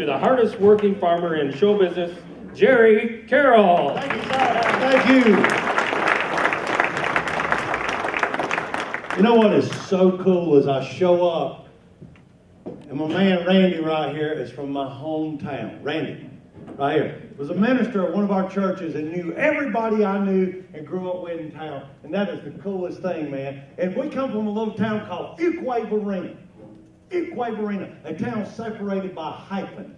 to the hardest working farmer in show business, Jerry Carroll. Thank you, sir. Thank you. You know what is so cool is I show up, and my man Randy right here is from my hometown. Randy, right here, was a minister at one of our churches and knew everybody I knew and grew up with in town. And that is the coolest thing, man. And we come from a little town called Fuquay Varina. Fuquay Varina, a town separated by a hyphen.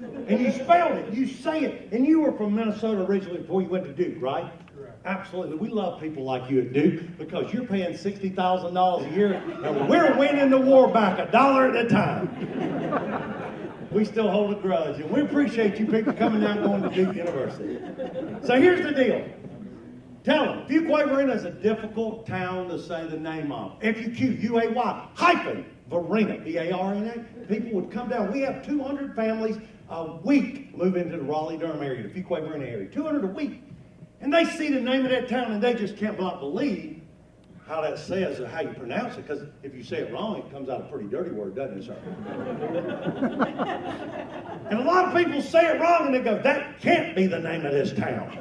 And you spelled it, you say it. And you were from Minnesota originally before you went to Duke, right? Correct. Absolutely. We love people like you at Duke because you're paying $60,000 a year and we're winning the war back $1 at a time. We still hold a grudge and we appreciate you people coming down going to Duke University. So here's the deal. Tell them, Fuquay Varina is a difficult town to say the name of. F-U-Q-U-A-Y hyphen Varina, V-A-R-N-A. People would come down. We have 200 families a week move into the Raleigh-Durham area, the Fuquay Varina area. 200 a week. And they see the name of that town and they just can't believe how that says or how you pronounce it. Because if you say it wrong, it comes out a pretty dirty word, doesn't it, sir? And a lot of people say it wrong and they go, that can't be the name of this town.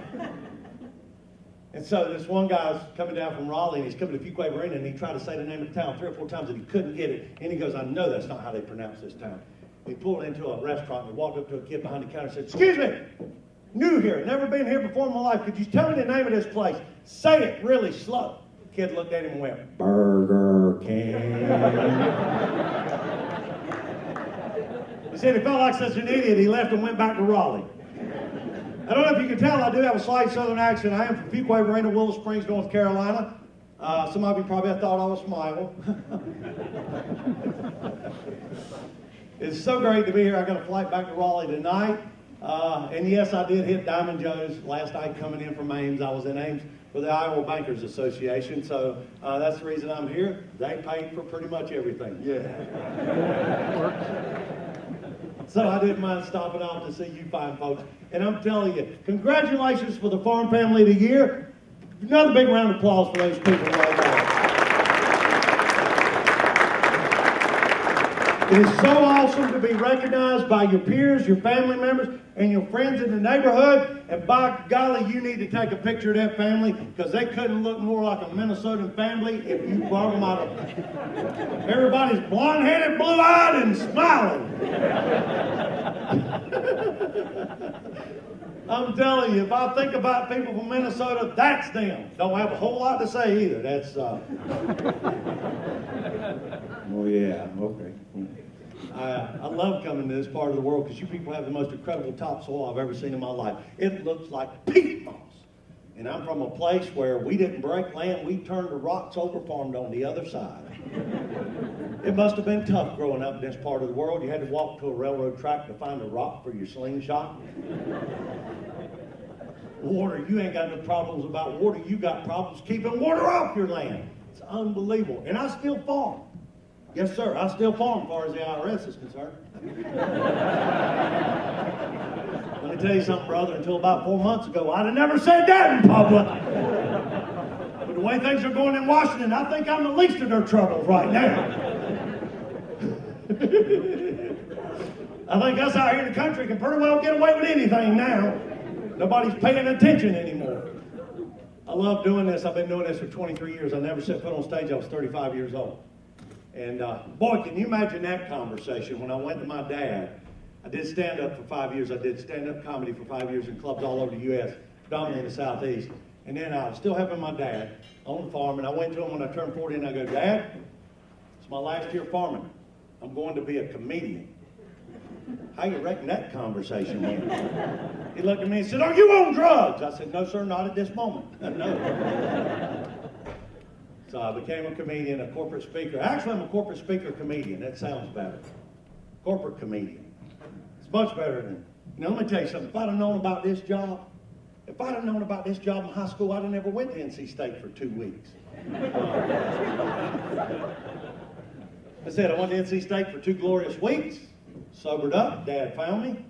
And so this one guy's coming down from Raleigh and he's coming to Fuquay Varina and he tried to say the name of the town 3 or 4 times and he couldn't get it. And he goes, I know that's not how they pronounce this town. He pulled into a restaurant and he walked up to a kid behind the counter and said, excuse me, new here, never been here before in my life. Could you tell me the name of this place? Say it really slow. The kid looked at him and went, Burger King. He said he felt like such an idiot, he left and went back to Raleigh. I don't know if you can tell, I do have a slight southern accent. I am from Fuquay Varina, Willow Springs, North Carolina. Some of you probably thought I was from Iowa. It's so great to be here. I got a flight back to Raleigh tonight. And yes, I did hit Diamond Joe's last night coming in from Ames. I was in Ames for the Iowa Bankers Association. So that's the reason I'm here. They paid for pretty much everything. Yeah. So I didn't mind stopping off to see you fine folks. And I'm telling you, congratulations for the Farm Family of the Year. Another big round of applause for those people right now. It is so awesome to be recognized by your peers, your family members, and your friends in the neighborhood. And by golly, you need to take a picture of that family because they couldn't look more like a Minnesotan family if you brought them out of them. Everybody's blonde-headed, blue-eyed, and smiling. I'm telling you, if I think about people from Minnesota, that's them. Don't have a whole lot to say either. That's, Oh, yeah, okay. I love coming to this part of the world because you people have the most incredible topsoil I've ever seen in my life. It looks like peat moss. And I'm from a place where we didn't break land, we turned the rocks over, farmed on the other side. It must have been tough growing up in this part of the world. You had to walk to a railroad track to find a rock for your slingshot. Water, you ain't got no problems about water. You got problems keeping water off your land. It's unbelievable. And I still farm. Yes, sir, I still farm as far as the IRS is concerned. Let me tell you something, brother. Until about 4 months ago, I'd have never said that in public. But the way things are going in Washington, I think I'm the least of their troubles right now. I think us out here in the country can pretty well get away with anything now. Nobody's paying attention anymore. I love doing this. I've been doing this for 23 years. I never set foot on stage. I was 35 years old. And boy, can you imagine that conversation when I went to my dad. I did stand-up for 5 years. I did stand-up comedy for 5 years in clubs all over the U.S., predominantly in the Southeast. And then I was still helping my dad on the farm. And I went to him when I turned 40 and I go, Dad, it's my last year farming. I'm going to be a comedian. How you reckon that conversation went? He looked at me and said, are you on drugs? I said, no, sir, not at this moment. No. So I became a comedian, a corporate speaker. Actually, I'm a corporate speaker comedian. That sounds better. Corporate comedian. It's much better than, let me tell you something. If I'd have known about this job in high school, I'd have never went to NC State for 2 weeks. I said, I went to NC State for 2 glorious weeks. Sobered up, Dad found me.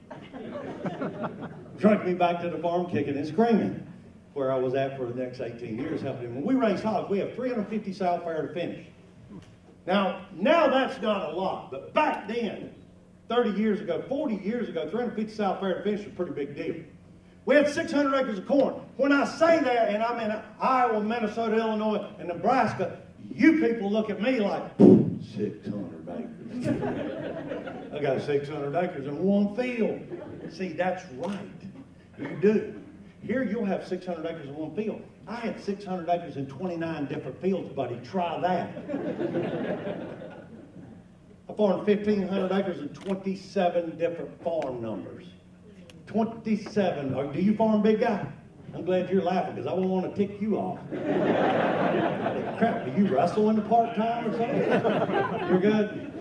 Dragged me back to the farm kicking and screaming. Where I was at for the next 18 years helping him. When we raise hogs, we have 350 sow fair to finish. Now that's not a lot, but back then, 30 years ago, 40 years ago, 350 South Fair Finish was a pretty big deal. We had 600 acres of corn. When I say that, and I'm in Iowa, Minnesota, Illinois, and Nebraska, you people look at me like, 600 acres. I got 600 acres in one field. See, that's right. You do. Here you'll have 600 acres in one field. I had 600 acres in 29 different fields, buddy. Try that. I farmed 1,500 acres in 27 different farm numbers. 27. Do you farm, big guy? I'm glad you're laughing because I won't want to tick you off. Crap, do you wrestle in the part-time or something? You're good?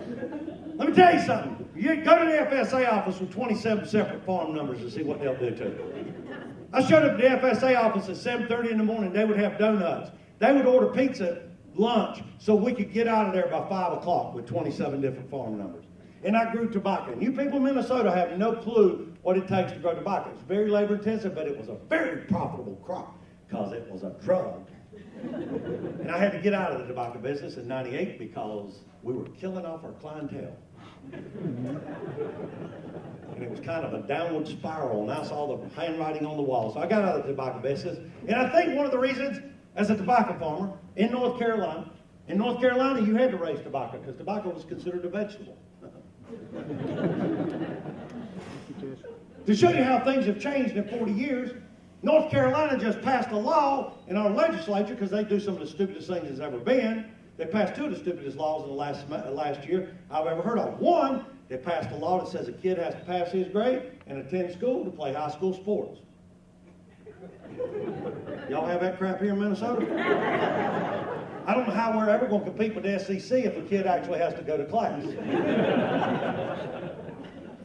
Let me tell you something. You go to the FSA office with 27 separate farm numbers and see what they'll do to you. I showed up at the FSA office at 7:30 in the morning. They would have donuts. They would order pizza lunch so we could get out of there by 5 o'clock with 27 different farm numbers. And I grew tobacco. And you people in Minnesota have no clue what it takes to grow tobacco. It's very labor intensive, but it was a very profitable crop because it was a drug. And I had to get out of the tobacco business in '98 because we were killing off our clientele. And it was kind of a downward spiral, and I saw the handwriting on the wall. So I got out of the tobacco business. And I think one of the reasons, as a tobacco farmer in North Carolina, you had to raise tobacco because tobacco was considered a vegetable. To show you how things have changed in 40 years, North Carolina just passed a law in our legislature because they do some of the stupidest things there's ever been. They passed two of the stupidest laws in the last year I've ever heard of. One, they passed a law that says a kid has to pass his grade and attend school to play high school sports. Y'all have that crap here in Minnesota? I don't know how we're ever going to compete with the SEC if a kid actually has to go to class.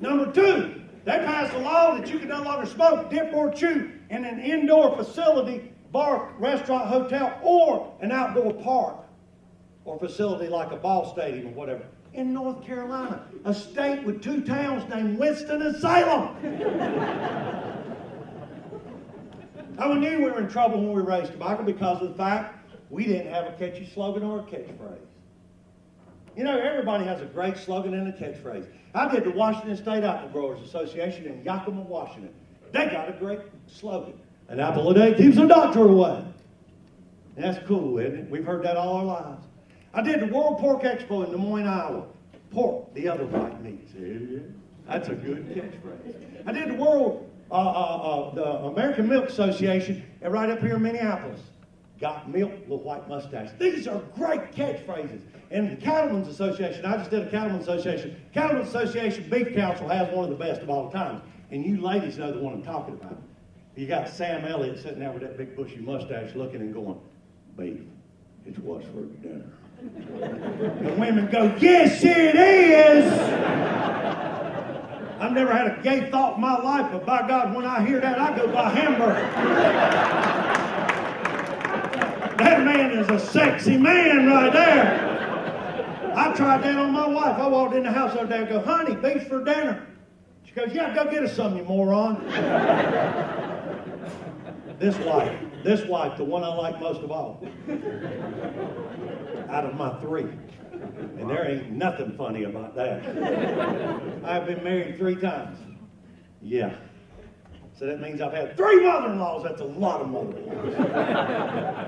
Number two, they passed a law that you can no longer smoke, dip, or chew in an indoor facility, bar, restaurant, hotel, or an outdoor park or facility like a ball stadium or whatever. In North Carolina, a state with two towns named Winston and Salem. I knew we were in trouble when we raised tobacco because of the fact we didn't have a catchy slogan or a catchphrase. You know, everybody has a great slogan and a catchphrase. I did the Washington State Apple Growers Association in Yakima, Washington. They got a great slogan. An apple a day keeps the doctor away. And that's cool, isn't it? We've heard that all our lives. I did the World Pork Expo in Des Moines, Iowa. Pork, the other white meats. Yeah, that's a good catchphrase. I did the American Milk Association right up here in Minneapolis. Got milk with a white mustache. These are great catchphrases. And the Cattlemen's Association, I just did a Cattlemen's Association. Cattlemen's Association Beef Council has one of the best of all time. And you ladies know the one I'm talking about. You got Sam Elliott sitting there with that big bushy mustache looking and going, beef, it's what's for dinner. And women go, yes, it is. I've never had a gay thought in my life, but by God, when I hear that, I go buy hamburger. That man is a sexy man right there. I tried that on my wife. I walked in the house the other day and go, honey, beef for dinner. She goes, yeah, go get us some, you moron. This wife, the one I like most of all, out of my three. And there ain't nothing funny about that. I've been married 3 times. Yeah. So that means I've had 3 mother-in-laws. That's a lot of mother-in-laws.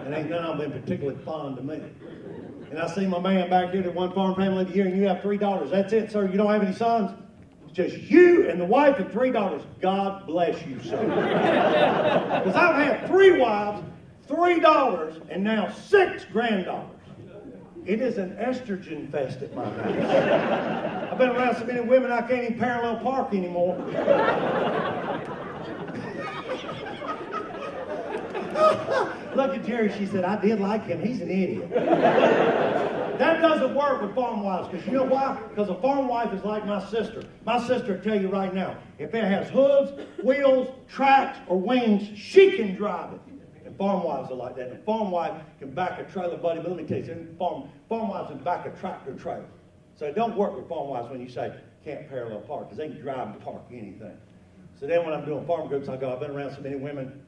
And ain't none of them been particularly fond of me. And I see my man back here that one farm family of the year, and you have 3 daughters. That's it, sir. You don't have any sons? It's just you and the wife and 3 daughters. God bless you, sir. Because I've had 3 wives, 3 daughters, and now 6 granddaughters. It is an estrogen fest at my house. I've been around so many women I can't even parallel park anymore. Look at Jerry, she said, I did like him, he's an idiot. That doesn't work with farm wives, because you know why? Because a farm wife is like my sister. My sister will tell you right now, if it has hooves, wheels, tracks, or wings, she can drive it. And farm wives are like that. And a farm wife can back a trailer, buddy, but let me tell you, farm wives can back a tractor trailer. So it don't work with farm wives when you say, can't parallel park, because they can drive and park anything. So then when I'm doing farm groups, I go, I've been around so many women,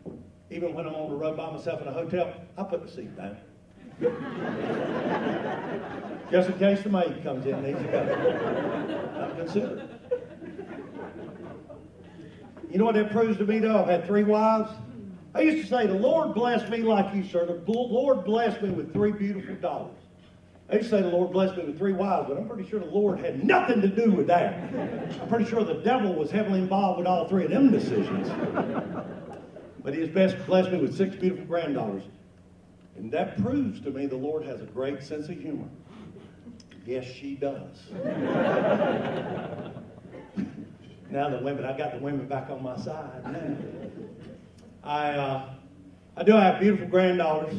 even when I'm on the road by myself in a hotel, I put the seat down. Just in case the maid comes in and needs to go. I'm considerate. You know what that proves to me, though? I've had 3 wives. I used to say, the Lord blessed me like you, sir. The Lord blessed me with 3 beautiful daughters. I used to say the Lord blessed me with 3 wives, but I'm pretty sure the Lord had nothing to do with that. I'm pretty sure the devil was heavily involved with all 3 of them decisions. But he has blessed me with 6 beautiful granddaughters. And that proves to me the Lord has a great sense of humor. Yes, she does. Now I got the women back on my side. I do have beautiful granddaughters.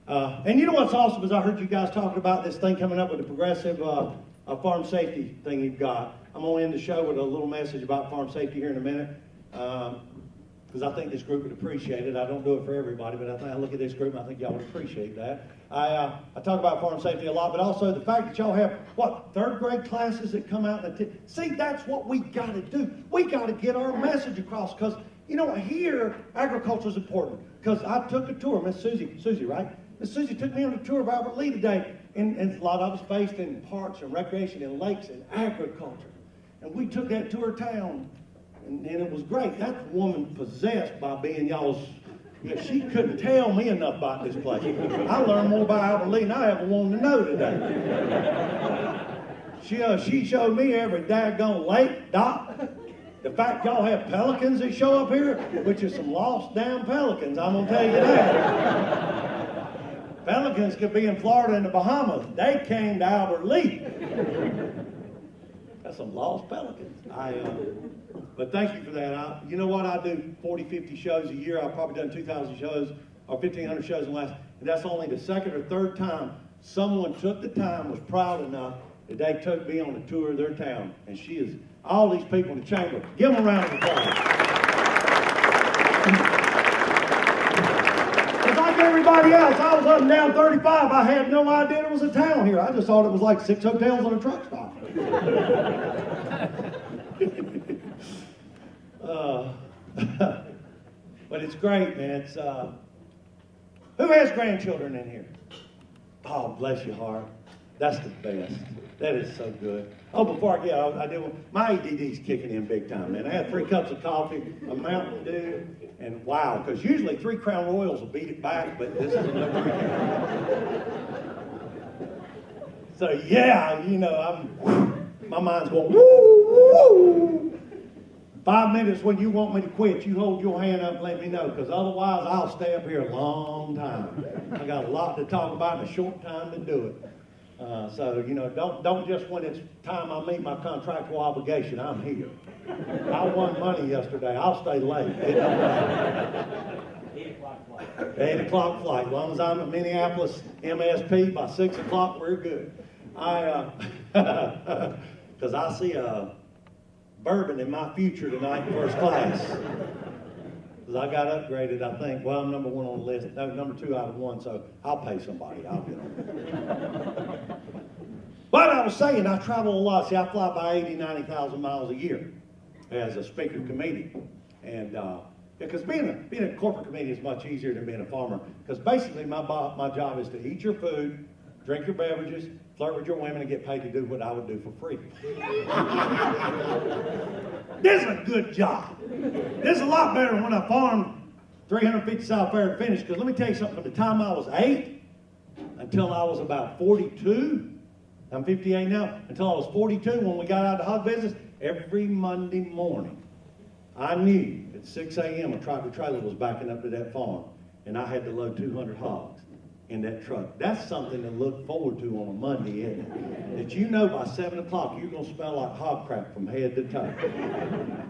And you know what's awesome is I heard you guys talking about this thing coming up with the progressive farm safety thing you've got. I'm going to end the show with a little message about farm safety here in a minute. Because I think this group would appreciate it. I don't do it for everybody, but I look at this group and I think y'all would appreciate that. I talk about farm safety a lot, but also the fact that y'all have, 3rd grade classes that come out. See, that's what we got to do. We got to get our message across because, here, agriculture is important. Because I took a tour, Miss Susie, right? Miss Susie took me on a tour of Albert Lee today, and a lot of us based in parks and recreation and lakes and agriculture. And we took that tour of town. And it was great. That woman possessed by being y'all's. She couldn't tell me enough about this place. I learned more about Albert Lee than I ever wanted to know today. She showed me every daggone lake, dock. The fact y'all have pelicans that show up here, which is some lost damn pelicans, I'm going to tell you that. Pelicans could be in Florida and the Bahamas. They came to Albert Lee. That's some lost pelicans. But thank you for that. You know what? I do 40, 50 shows a year. I've probably done 2,000 shows or 1,500 shows in the last. And that's only the 2nd or 3rd time someone took the time, was proud enough that they took me on a tour of their town. And she is, all these people in the chamber, give them a round of applause. It's like everybody else. I was up and down 35. I had no idea there was a town here. I just thought it was like 6 hotels and a truck stop. But it's great, man. It's who has grandchildren in here? Oh, bless your heart. That's the best. That is so good. Oh, before I get my ADD's kicking in big time, man. I had 3 cups of coffee, a Mountain Dew, and wow, because usually 3 Crown Royals will beat it back, but this is another 3 Crown. So yeah, my mind's going woo, woo. 5 minutes when you want me to quit, you hold your hand up and let me know, because otherwise I'll stay up here a long time. I got a lot to talk about in a short time to do it. So don't just when it's time I meet my contractual obligation, I'm here. I won money yesterday. I'll stay late. It don't matter. 8 o'clock flight. 8 o'clock flight. As long as I'm at Minneapolis MSP by 6 o'clock, we're good. Because I see a bourbon in my future tonight in 1st class. Because I got upgraded, I think. Well, I'm number 1 on the list. No, number 2 out of 1, so I'll pay somebody. I'll get on. But I was saying, I travel a lot. See, I fly by 80, 90,000 miles a year as a speaker comedian. And because being a corporate comedian is much easier than being a farmer. Because basically my job is to eat your food, drink your beverages, flirt with your women, and get paid to do what I would do for free. This is a good job. This is a lot better than when I farmed 350 South Fair and finished. Because let me tell you something, from the time I was 8 until I was about 42, I'm 58 now, until I was 42 when we got out of the hog business, every Monday morning, I knew at 6 a.m. a tractor trailer was backing up to that farm, and I had to load 200 hogs in that truck. That's something to look forward to on a Monday, isn't it? That by 7 o'clock you're going to smell like hog crap from head to toe.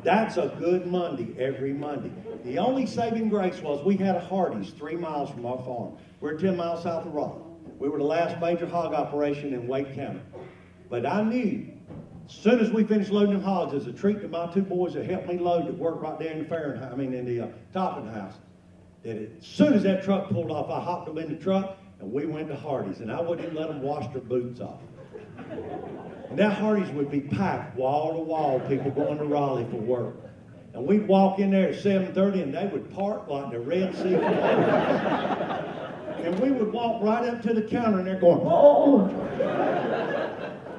That's a good Monday every Monday. The only saving grace was we had a Hardee's 3 miles from our farm. We're 10 miles south of Raleigh. We were the last major hog operation in Wake County. But I knew, as soon as we finished loading them hogs, as a treat to my 2 boys that helped me load that worked right there in the topping house, that as soon as that truck pulled off, I hopped them in the truck and we went to Hardee's, and I wouldn't even let them wash their boots off. And that Hardee's would be packed wall to wall, people going to Raleigh for work. And we'd walk in there at 7:30 and they would park like the Red Sea. And we would walk right up to the counter and they're going, oh!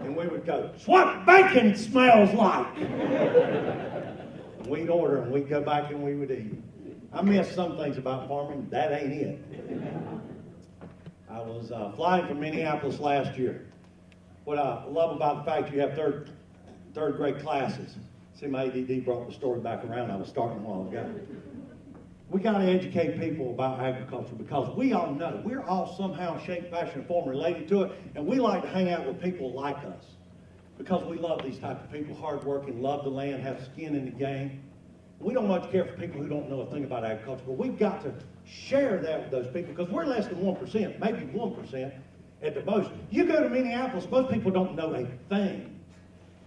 And we would go, "What bacon smells like?" And we'd order and we'd go back and we would eat. I miss some things about farming. That ain't it. I was flying from Minneapolis last year. What I love about the fact you have third grade classes. See, my ADD brought the story back around. I was starting a while ago. We got to educate people about agriculture because we all know we're all somehow, shape, fashion, or form related to it, and we like to hang out with people like us because we love these type of people, hardworking, love the land, have skin in the game. We don't much care for people who don't know a thing about agriculture, but we've got to share that with those people because we're less than 1%, maybe 1% at the most. You go to Minneapolis, most people don't know a thing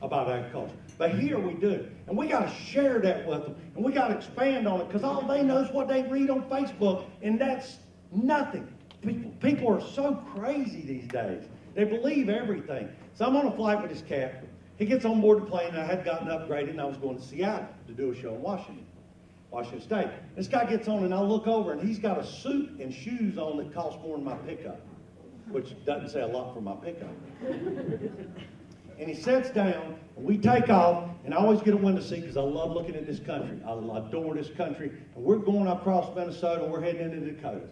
about agriculture. But here we do. And we got to share that with them. And we got to expand on it because all they know is what they read on Facebook. And that's nothing. People are so crazy these days. They believe everything. So I'm on a flight with this cat. He gets on board the plane, and I had gotten upgraded, and I was going to Seattle to do a show in Washington State. This guy gets on, and I look over, and he's got a suit and shoes on that cost more than my pickup, which doesn't say a lot for my pickup. And he sits down, and we take off, and I always get a window seat because I love looking at this country. I adore this country. And we're going across Minnesota, and we're heading into the Dakotas.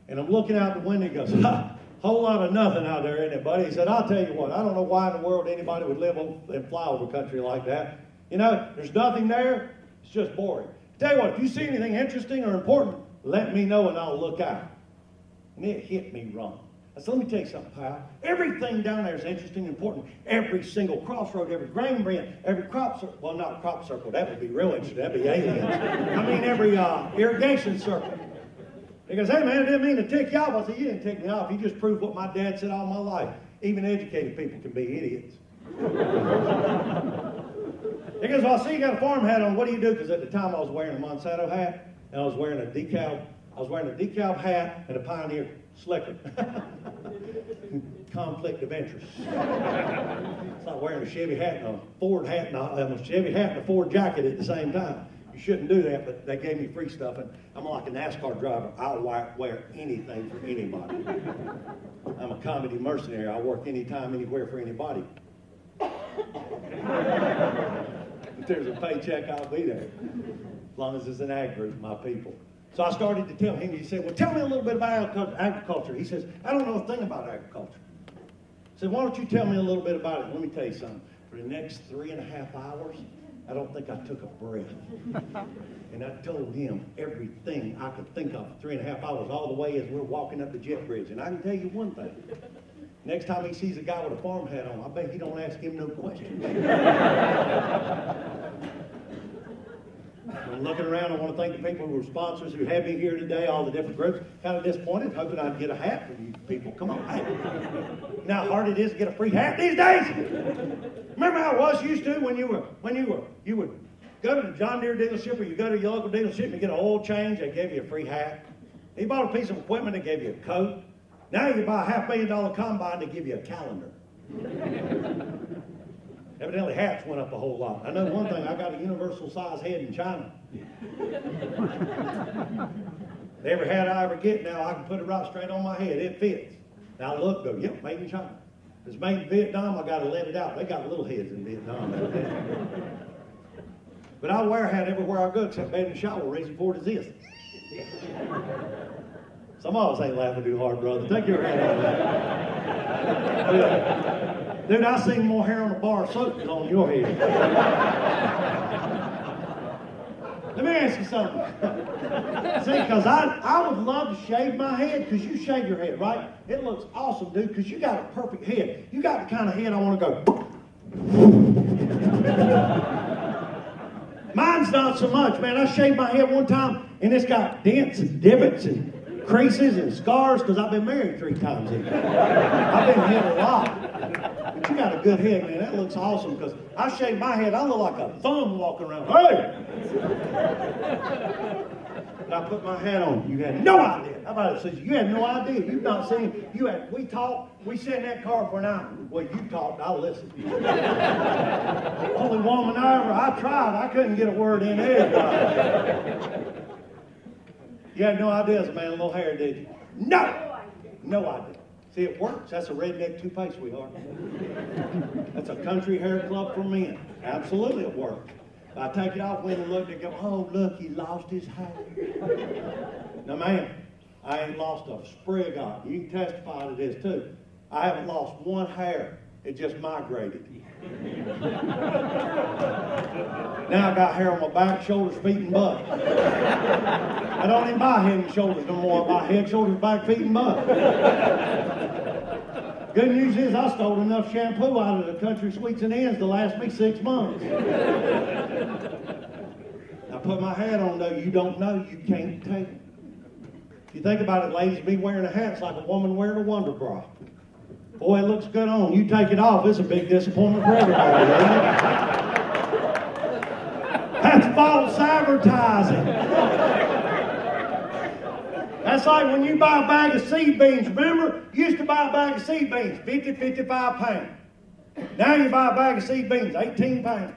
And I'm looking out the window, and he goes, ha, whole lot of nothing out there, isn't it, buddy? He said, I'll tell you what, I don't know why in the world anybody would live and fly over country like that. You know, there's nothing there. It's just boring. Tell you what, if you see anything interesting or important, let me know, and I'll look out. And it hit me wrong. I said, let me tell you something, pal. Everything down there is interesting and important. Every single crossroad, every grain bin, every crop circle. Well, not crop circle. That would be real interesting. That'd be aliens. I mean, every irrigation circle. He goes, hey, man, I didn't mean to tick you off. I said, you didn't tick me off. You just proved what my dad said all my life. Even educated people can be idiots. He goes, well, I see you got a farm hat on. What do you do? Because at the time I was wearing a Monsanto hat, and I was wearing a decal hat and a Pioneer slicker. Conflict of interest. It's like wearing a Chevy hat and a Ford hat and a Chevy hat and a Ford jacket at the same time. You shouldn't do that, but they gave me free stuff, and I'm like a NASCAR driver. I'll wear anything for anybody. I'm a comedy mercenary. I work anytime, anywhere for anybody. If there's a paycheck, I'll be there. As long as it's an ag group, my people. So I started to tell him. He said, well, tell me a little bit about agriculture. He says, I don't know a thing about agriculture. I said, why don't you tell me a little bit about it? Let me tell you something. For the next 3.5 hours, I don't think I took a breath. And I told him everything I could think of for 3.5 hours, all the way as we're walking up the jet bridge. And I can tell you one thing. Next time he sees a guy with a farm hat on, I bet he don't ask him no questions. I'm looking around. I want to thank the people who were sponsors who had me here today, all the different groups. Kind of disappointed, hoping I'd get a hat from you people. Come on, hey. You know how hard it is to get a free hat these days? Remember how it was used to when you would go to the John Deere dealership or you go to your local dealership and you get an oil change, they gave you a free hat. You bought a piece of equipment, they gave you a coat. Now you buy a $500,000 combine, they give you a calendar. Evidently, hats went up a whole lot. I know one thing, I got a universal size head in China. Every hat I ever get now, I can put it right straight on my head. It fits. Now look, though, yep, made in China. If it's made in Vietnam, I got to let it out. They got little heads in Vietnam. But I wear a hat everywhere I go, except made in the shower. Reason for it is this. Some of us ain't laughing too hard, brother. Take your hat off. Dude, I seen more hair on a bar of soap than on your head. Let me ask you something. See, because I would love to shave my head, because you shave your head, right? It looks awesome, dude, because you got a perfect head. You got the kind of head I want to go. Mine's not so much, man. I shaved my head one time, and it's got dents and divots and creases and scars, because I've been married 3 times. I've been hit a lot. But you got a good head, man. That looks awesome, because I shave my head, I look like a thumb walking around. Hey! And I put my hat on. You had no idea. How about it? Says you had no idea. You've not seen. We talked. We sat in that car for an hour. Well, you talked. I listened. Only woman I tried. I couldn't get a word in edgewise. You had no idea as a man with no hair, did you? No! No idea. See, it works. That's a redneck toupee, sweetheart. That's a country hair club for men. Absolutely, it works. I take it off, went and looked and go, oh, look, he lost his hair. Now, man, I ain't lost a sprig of it. You can testify to this, too. I haven't lost one hair. It just migrated. Now I got hair on my back, shoulders, feet, and butt. I don't even buy head and shoulders no more. I buy head, shoulders, back, feet, and butt. Good news is I stole enough shampoo out of the Country Sweets and Ends to last me 6 months. I put my hat on, though. You don't know, you can't take it. If you think about it, ladies, me wearing a hat is like a woman wearing a Wonder Bra. Boy, it looks good on. You take it off, it's a big disappointment for everybody. That's false advertising. That's like when you buy a bag of seed beans. Remember, you used to buy a bag of seed beans, 50, 55 pounds. Now you buy a bag of seed beans, 18 pounds.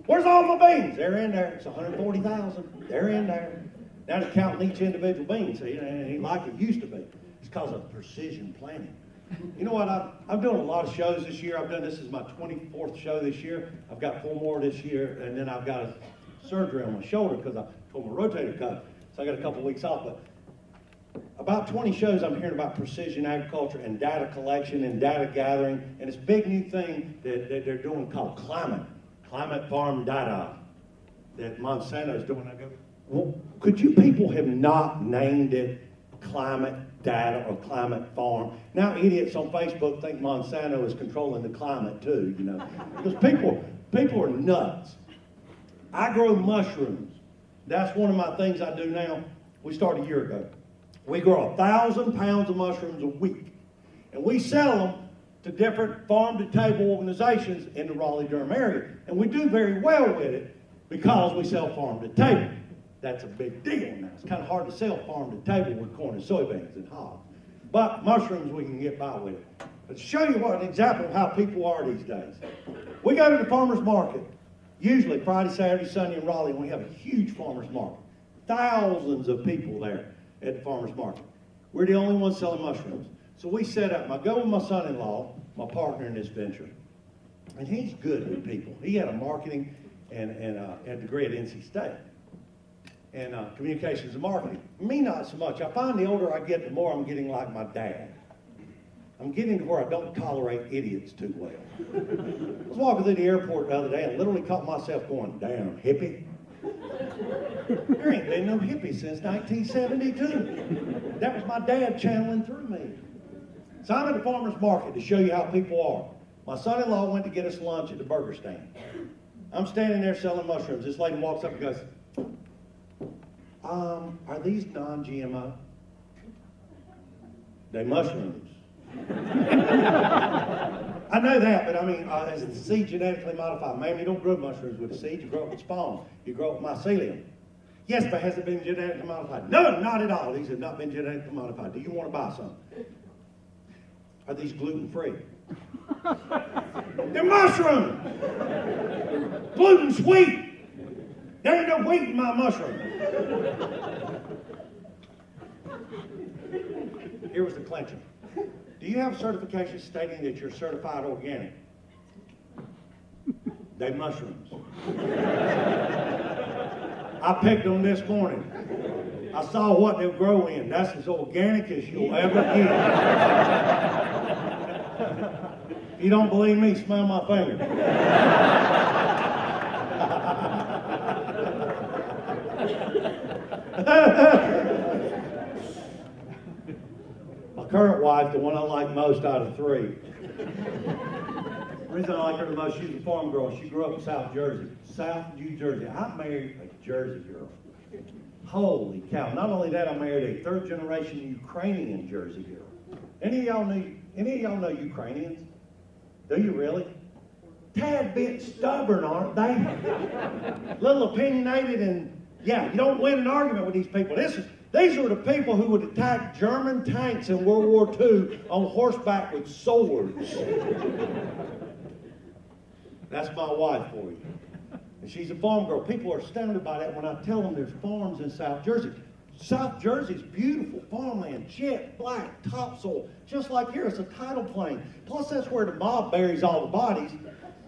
Where's all my beans? They're in there. It's 140,000. They're in there. Now they're counting each individual bean, see, and it ain't like it used to be. It's because of precision planting. You know what? I'm doing a lot of shows this year. This is my 24th show this year. I've got 4 more this year, and then I've got a surgery on my shoulder because I tore my rotator cuff. So I got a couple of weeks off. But about 20 shows I'm hearing about precision agriculture and data collection and data gathering, and this big new thing that they're doing called climate farm data that Monsanto is doing. I go, well, could you people have not named it climate data or climate farm? Now idiots on Facebook think Monsanto is controlling the climate too, you know, because people are nuts. I grow mushrooms. That's one of my things I do now. We started a year ago. We grow 1,000 pounds of mushrooms a week, and we sell them to different farm-to-table organizations in the Raleigh-Durham area, and we do very well with it because we sell farm-to-table. That's a big deal now. It's kind of hard to sell farm-to-table with corn and soybeans and hogs, but mushrooms we can get by with it. But to show you what an example of how people are these days, we go to the farmer's market, usually Friday, Saturday, Sunday in Raleigh, and we have a huge farmer's market. Thousands of people there at the farmer's market. We're the only ones selling mushrooms. So we set up, I go with my son-in-law, my partner in this venture, and he's good with people. He had a marketing and a degree at NC State, and communications and marketing. Me, not so much. I find the older I get, the more I'm getting like my dad. I'm getting to where I don't tolerate idiots too well. I was walking through the airport the other day and literally caught myself going, damn, hippie. There ain't been no hippie since 1972. That was my dad channeling through me. So I'm at the farmer's market to show you how people are. My son-in-law went to get us lunch at the burger stand. I'm standing there selling mushrooms. This lady walks up and goes, are these non-GMO? They mushrooms. I know that, but I mean, is the seed genetically modified? Ma'am, you don't grow mushrooms with a seed. You grow it with spawn. You grow it with mycelium. Yes, but has it been genetically modified? No, not at all. These have not been genetically modified. Do you want to buy some? Are these gluten-free? They're mushrooms! Gluten-sweet! There ain't no wheat in my mushroom. Here was the clincher. Do you have certification stating that you're certified organic? They mushrooms. I picked them this morning. I saw what they'll grow in. That's as organic as you'll ever get. If you don't believe me, smell my finger. My current wife, the one I like most out of 3. The reason I like her the most, she's a farm girl. She grew up in South Jersey. South New Jersey. I married a Jersey girl. Holy cow. Not only that, I married a 3rd-generation Ukrainian Jersey girl. Any of y'all know Ukrainians? Do you really? Tad bit stubborn, aren't they? Little opinionated, and yeah, you don't win an argument with these people. These are the people who would attack German tanks in World War II on horseback with swords. That's my wife for you. And she's a farm girl. People are astounded by that when I tell them there's farms in South Jersey. South Jersey's beautiful farmland, jet black topsoil, just like here. It's a tidal plain. Plus, that's where the mob buries all the bodies.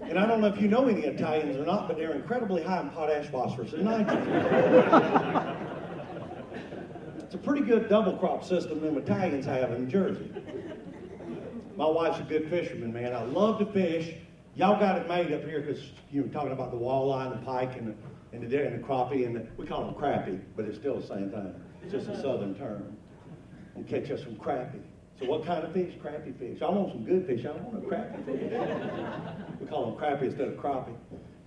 And I don't know if you know any Italians or not, but they're incredibly high in potash, phosphorus, and nitrogen. It's a pretty good double crop system them Italians have in Jersey. My wife's a good fisherman, man. I love to fish. Y'all got it made up here because you were talking about the walleye and the pike and the crappie, and we call them crappie, but it's still the same thing. It's just a southern term. And catch us some crappie. So what kind of fish? Crappie fish. I want some good fish. I don't want a crappie fish. We call them crappie instead of crappie.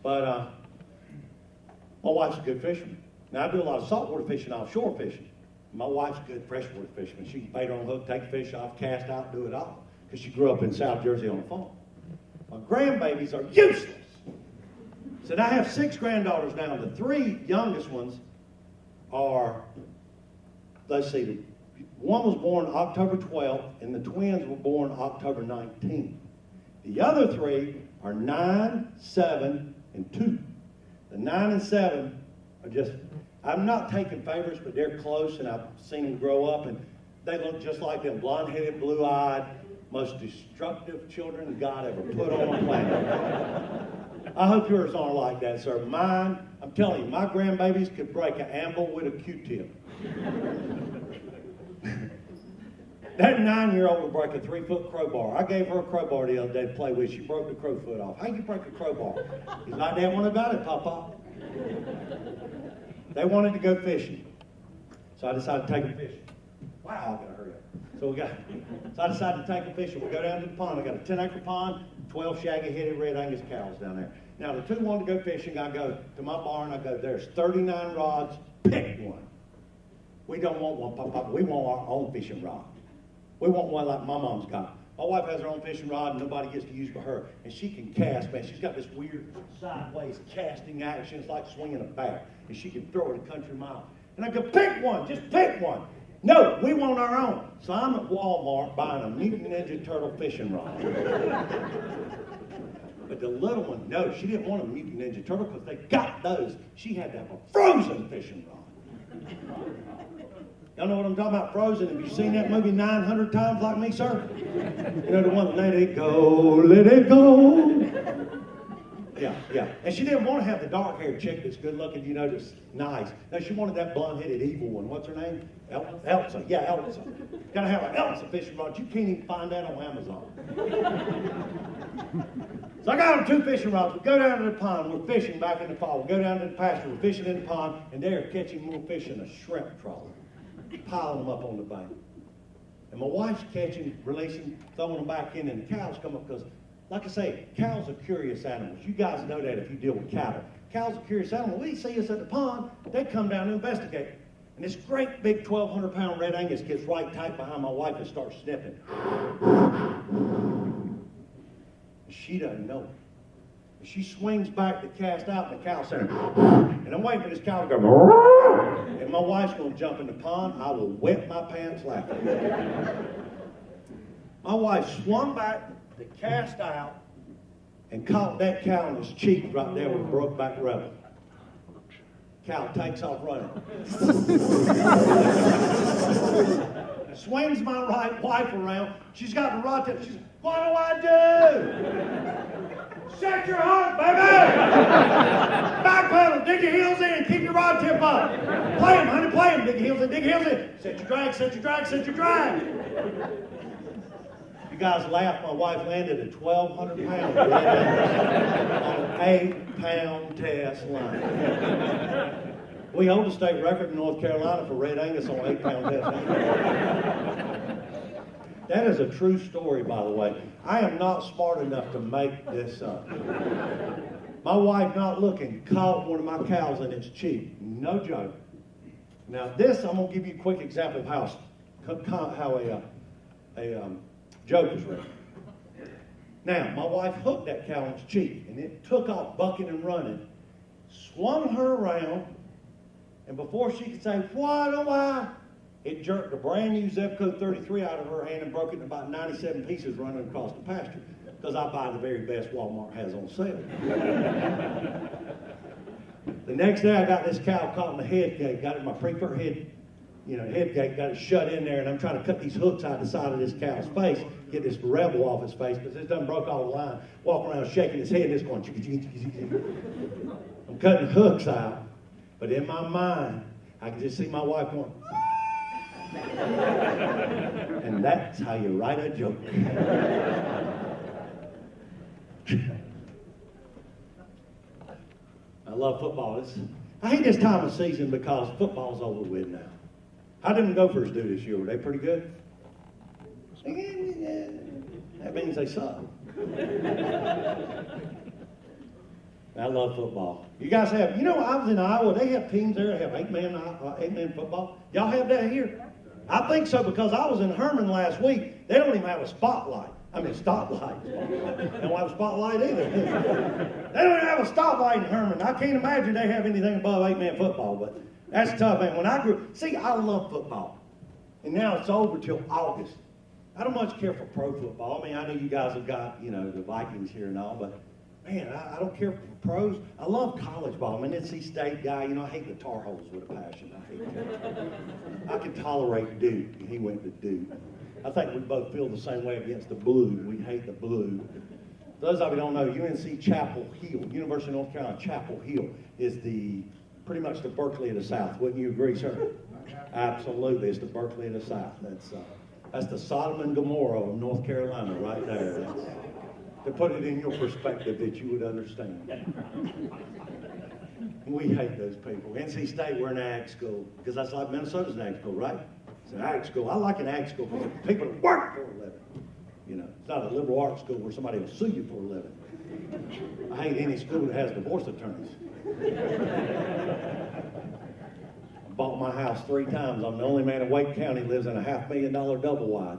But my wife's a good fisherman. Now, I do a lot of saltwater fishing, offshore fishing. My wife's a good freshwater fisherman. She can bait on hook, take fish off, cast out, do it all. Because she grew up in South Jersey on a farm. My grandbabies are useless. So I have 6 granddaughters now. The 3 youngest ones are, let's see, one was born October 12th, and the twins were born October 19th. The other 3 are 9, 7, and 2. The 9 and 7 are just, I'm not taking favorites, but they're close, and I've seen them grow up, and they look just like them, blonde-headed, blue-eyed, most destructive children God ever put on a planet. I hope yours aren't like that, sir. Mine, I'm telling you, my grandbabies could break an anvil with a Q-tip. That 9-year-old would break a 3-foot crowbar. I gave her a crowbar the other day to play with. She broke the crow foot off. How you break a crowbar? He's like, Dad, when I got it, Papa. They wanted to go fishing. So I decided to take them fishing. Wow, I gotta hurry up. So I decided to take them fishing. We go down to the pond. I got a 10-acre pond, 12 shaggy-headed red Angus cows down there. Now, the 2 wanted to go fishing. I go to my barn. I go, there's 39 rods. Pick one. We don't want one, Papa. We want our own fishing rod. We want one like my mom's got. My wife has her own fishing rod, and nobody gets to use but her. And she can cast, man. She's got this weird sideways casting action. It's like swinging a bat. And she can throw it a country mile. And I go, pick one. Just pick one. No, we want our own. So I'm at Walmart buying a Mutant Ninja Turtle fishing rod. But the little one, no, she didn't want a Mutant Ninja Turtle because they got those. She had to have a Frozen fishing rod. Y'all know what I'm talking about, Frozen? Have you seen that movie 900 times like me, sir? You know the one, let it go, let it go. Yeah. And she didn't want to have the dark-haired chick that's good-looking, you know, that's nice. No, she wanted that blonde-headed evil one. What's her name? Elsa. Yeah, Elsa. Gotta have an Elsa fishing rod. You can't even find that on Amazon. So I got them 2 fishing rods. We go down to the pond. We're fishing back in the fall. We go down to the pasture. We're fishing in the pond, and they're catching more fish in a shrimp trawler, piling them up on the bank. And my wife's catching, releasing, throwing them back in, and the cows come up because, like I say, cows are curious animals. You guys know that if you deal with cattle. Cows are curious animals. When they see us at the pond, they come down to investigate. And this great big 1,200-pound red Angus gets right tight behind my wife and starts sniffing. She doesn't know it. She swings back to cast out, and the cow says, and I'm waiting for this cow to go, and my wife's going to jump in the pond. I will wet my pants laughing. My wife swung back to cast out and caught that cow in his cheek right there with a Brokeback Rebel. Cow takes off running. Swings my wife around. She's got the rod tip. She's, what do I do? Set your heart, baby! Back pedal, dig your heels in, keep your rod tip up. Play him, honey, play him. Dig your heels in, dig your heels in. Set your drag, set your drag, set your drag. You guys laugh, my wife landed a 1,200 pound on an 8-pound test line. We hold the state record in North Carolina for red Angus on 8-pound test line. That is a true story, by the way. I am not smart enough to make this up. My wife, not looking, caught one of my cows in its cheek. No joke. Now this, I'm going to give you a quick example of how a joke is written. Now, my wife hooked that cow in its cheek, and it took off bucking and running, swung her around, and before she could say, what do I? It jerked a brand new Zebco 33 out of her hand and broke it in about 97 pieces running across the pasture, because I buy the very best Walmart has on sale. The next day I got this cow caught in the head gate, got it in my prefer head, head gate got it shut in there, and I'm trying to cut these hooks out the side of this cow's face, get this rebel off his face, because this done broke all the line. Walking around shaking his head, this going, chicka, chicka, chicka, chicka. I'm cutting hooks out, but in my mind, I can just see my wife going, and that's how you write a joke. I love football. I hate this time of season because football's over with now. How did them Gophers do this year? Were they pretty good? That means they suck. I love football. You guys have, I was in Iowa. They have teams there that have eight-man football. Y'all have that here? I think so because I was in Herman last week. They don't even have a spotlight. Stoplight. They don't have a spotlight either. They don't even have a stoplight in Herman. I can't imagine they have anything above eight-man football, but that's tough, man. When I I love football. And now it's over till August. I don't much care for pro football. I know you guys have got, the Vikings here and all, but man, I don't care for pros. I love college ball. I'm an NC State guy. I hate the Tar Heels with a passion. I hate them. I can tolerate Duke, and he went to Duke. I think we both feel the same way against the blue. We hate the blue. Those of you who don't know, UNC Chapel Hill, University of North Carolina, Chapel Hill is pretty much the Berkeley of the South. Wouldn't you agree, sir? Absolutely. It's the Berkeley of the South. That's the Sodom and Gomorrah of North Carolina right there. To put it in your perspective that you would understand. We hate those people. NC State, we're an ag school because that's like Minnesota's an ag school, right? It's an ag school. I like an ag school because people that work for a living. It's not a liberal arts school where somebody will sue you for a living. I hate any school that has divorce attorneys. I bought my house 3 times. I'm the only man in Wake County lives in a $500,000 double wide.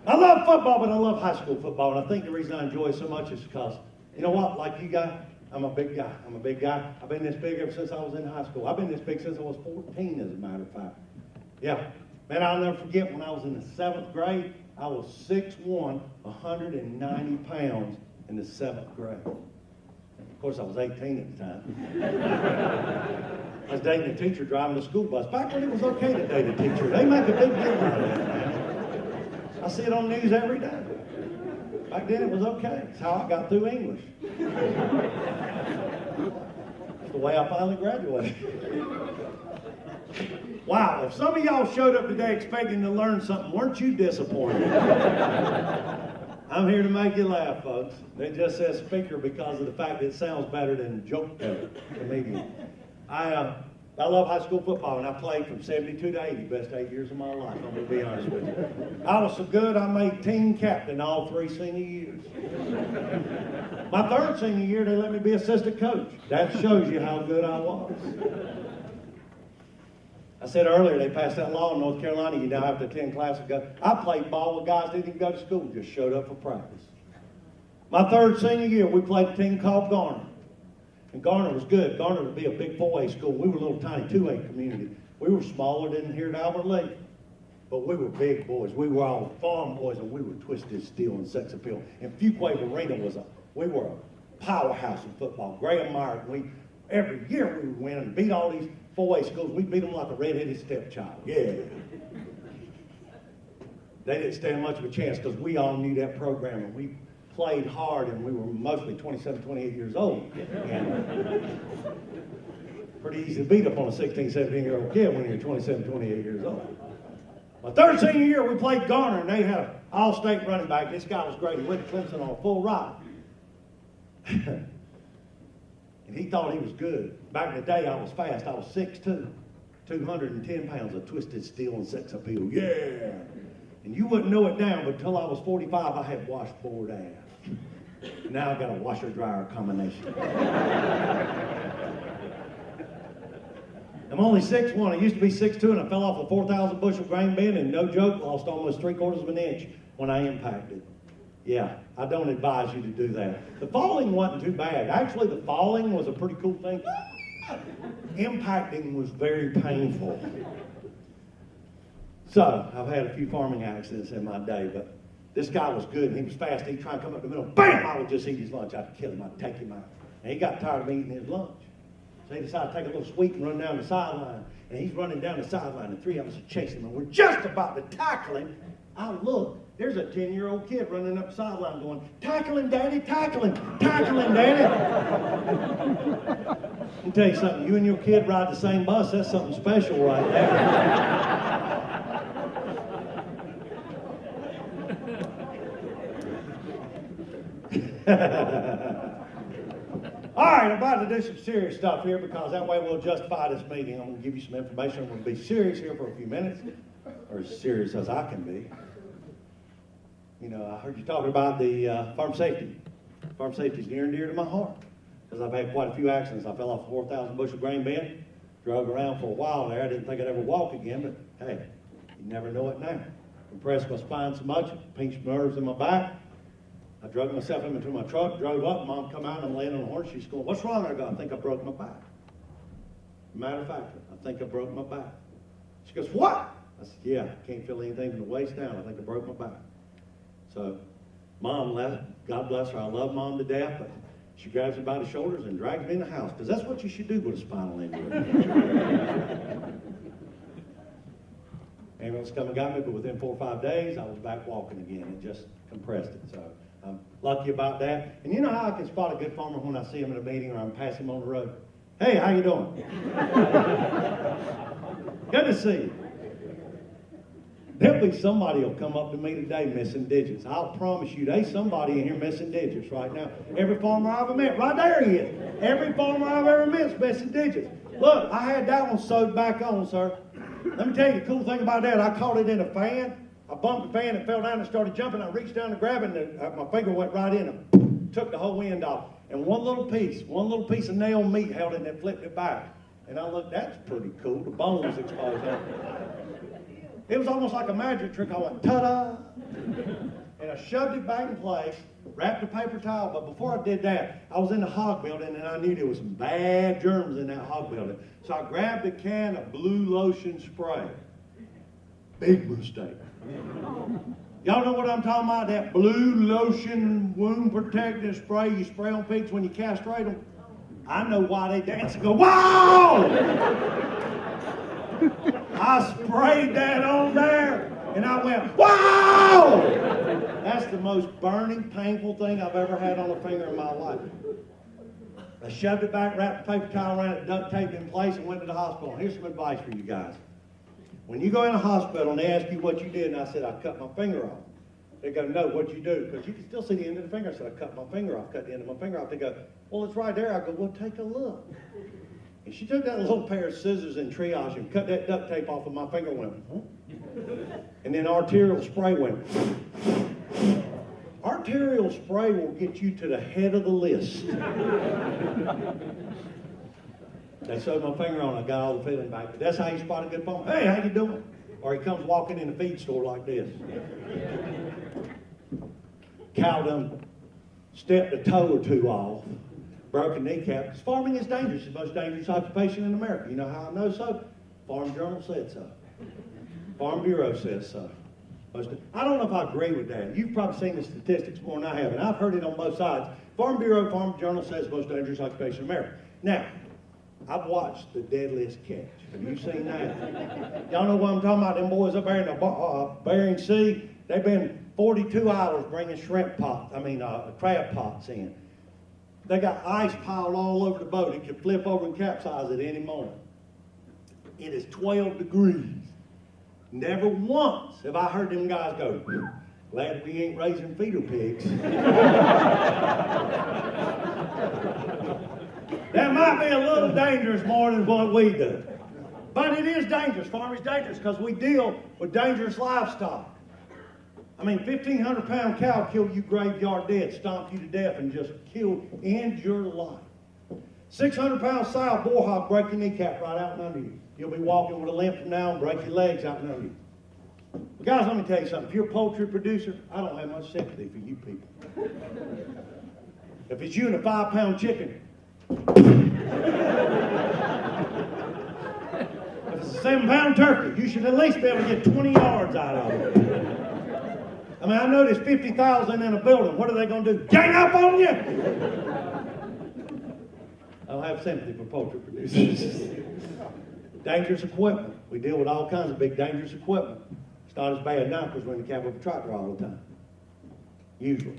I love football, but I love high school football, and I think the reason I enjoy it so much is because, you know what, like you guys, I'm a big guy. I've been this big ever since I was in high school. I've been this big since I was 14, as a matter of fact. Yeah. Man, I'll never forget when I was in the 7th grade, I was 6'1", 190 pounds in the 7th grade. Of course, I was 18 at the time. I was dating a teacher driving the school bus. Back when it was okay to date a teacher. They make a big deal out of that, man. I see it on the news every day. Back then it was okay. It's how I got through English. It's the way I finally graduated. Wow, if some of y'all showed up today expecting to learn something, weren't you disappointed? I'm here to make you laugh, folks. They just said speaker because of the fact that it sounds better than joke comedian. I love high school football, and I played from 72 to 80, best 8 years of my life, I'm going to be honest with you. I was so good, I made team captain all 3 senior years. My 3rd senior year, they let me be assistant coach. That shows you how good I was. I said earlier, they passed that law in North Carolina, you now have to attend class and go. I played ball with guys that didn't even go to school, just showed up for practice. My 3rd senior year, we played a team called Garner. And Garner was good. Garner would be a big 4A school. We were a little tiny 2A community. We were smaller than here at Albert Lake. But we were big boys. We were all farm boys, and we were twisted steel and sex appeal. And Fuquay Arena we were a powerhouse in football. Graham Meyer, every year we would win and beat all these 4A schools. We beat them like a red-headed stepchild. Yeah. They didn't stand much of a chance because we all knew that program, and we played hard, and we were mostly 27, 28 years old. And pretty easy to beat up on a 16, 17-year-old kid when you're 27, 28 years old. My 3rd senior year, we played Garner, and they had an all-state running back. This guy was great. He went to Clemson on a full ride. And he thought he was good. Back in the day, I was fast. I was 6'2", 210 pounds of twisted steel and sex appeal. Yeah! And you wouldn't know it now, but until I was 45, I had washboard ass. Now I got a washer-dryer combination. I'm only 6'1". I used to be 6'2", and I fell off a 4,000 bushel grain bin, and no joke, lost almost 3/4 of an inch when I impacted. Yeah, I don't advise you to do that. The falling wasn't too bad. Actually, the falling was a pretty cool thing. Impacting was very painful. So, I've had a few farming accidents in my day, but this guy was good, and he was fast. He'd try and come up the middle. Bam! I would just eat his lunch. I'd kill him. I'd take him out. And he got tired of eating his lunch. So they decided to take a little sweep and run down the sideline. And he's running down the sideline, and three of us are chasing him. And we're just about to tackle him. I look, there's a 10-year-old kid running up the sideline going, tackle him, Daddy, tackle him, Daddy. Let me tell you something, you and your kid ride the same bus, that's something special right there. All right, I'm about to do some serious stuff here because that way we'll justify this meeting. I'm going to give you some information. I'm going to be serious here for a few minutes, or as serious as I can be. You know, I heard you talking about the farm safety. Farm safety is near and dear to my heart because I've had quite a few accidents. I fell off a 4,000 bushel grain bin, drove around for a while there. I didn't think I'd ever walk again, but hey, you never know it now. Compressed my spine so much, it pinched nerves in my back. I drug myself into my truck, drove up, Mom come out, and I'm laying on the horse. She's going, what's wrong? I go, I think I broke my back. Matter of fact, I think I broke my back. She goes, what? I said, yeah, I can't feel anything from the waist down. I think I broke my back. So Mom left. God bless her. I love Mom to death, but she grabs me by the shoulders and drags me in the house because that's what you should do with a spinal injury. Ambulance come and got me, but within 4 or 5 days, I was back walking again. It just compressed it. So I'm lucky about that. And you know how I can spot a good farmer when I see him in a meeting or I'm passing him on the road? Hey, how you doing? Good to see you. There'll be somebody will come up to me today missing digits. I'll promise you, there's somebody in here missing digits right now. Every farmer I've ever met, right there he is. Every farmer I've ever met is missing digits. Look, I had that one sewed back on, sir. Let me tell you the cool thing about that. I caught it in a fan. I bumped the fan and fell down and started jumping. I reached down to grab it, and my finger went right in and took the whole end off. And one little piece of nail meat held it and it flipped it back. And I looked, that's pretty cool. The bone was exposed out. It was almost like a magic trick. I went, ta-da! And I shoved it back in place, wrapped a paper towel. But before I did that, I was in the hog building, and I knew there was some bad germs in that hog building. So I grabbed a can of blue lotion spray. Big mistake. Y'all know what I'm talking about? That blue lotion wound protective spray you spray on pigs when you castrate them. I know why they dance and go, wow! I sprayed that on there and I went, wow! That's the most burning, painful thing I've ever had on a finger in my life. I shoved it back, wrapped the paper towel around it, duct taped it in place, and went to the hospital. Here's some advice for you guys. When you go in a hospital and they ask you what you did, and I said, I cut my finger off. They go, no, what'd you do? Because you can still see the end of the finger. I said, I cut my finger off, cut the end of my finger off. They go, well, it's right there. I go, well, take a look. And she took that little pair of scissors and triage and cut that duct tape off of my finger and went, huh? And then arterial spray went. Arterial spray will get you to the head of the list. They sewed my finger on, I got all the feeling back. But that's how you spot a good farmer. Hey, how you doing? Or he comes walking in a feed store like this. Cow done stepped a toe or two off, broken kneecap. Farming is dangerous. It's the most dangerous occupation in America. You know how I know so? Farm Journal said so. Farm Bureau says so. I don't know if I agree with that. You've probably seen the statistics more than I have, and I've heard it on both sides. Farm Bureau, Farm Journal says the most dangerous occupation in America. Now, I've watched The Deadliest Catch. Have you seen that? Y'all know what I'm talking about? Them boys up there in the Bering Sea, they've been 42 hours bringing crab pots in. They got ice piled all over the boat. It could flip over and capsize at any moment. It is 12 degrees. Never once have I heard them guys go, glad we ain't raising feeder pigs. That might be a little dangerous more than what we do. But it is dangerous. Farming is dangerous because we deal with dangerous livestock. I mean, 1,500-pound cow kill you graveyard dead, stomp you to death, and just end your life. 600-pound sow boar hog break your kneecap right out and under you. You'll be walking with a limp from now and break your legs out and under you. But guys, let me tell you something. If you're a poultry producer, I don't have much sympathy for you people. If it's you and a 5-pound chicken, if it's a 7-pound turkey, you should at least be able to get 20 yards out of it. I mean, I know there's 50,000 in a building. What are they going to do? Gang up on you? I don't have sympathy for poultry producers. Dangerous equipment. We deal with all kinds of big dangerous equipment. It's not as bad now because we're in the cab of a tractor all the time. Usually.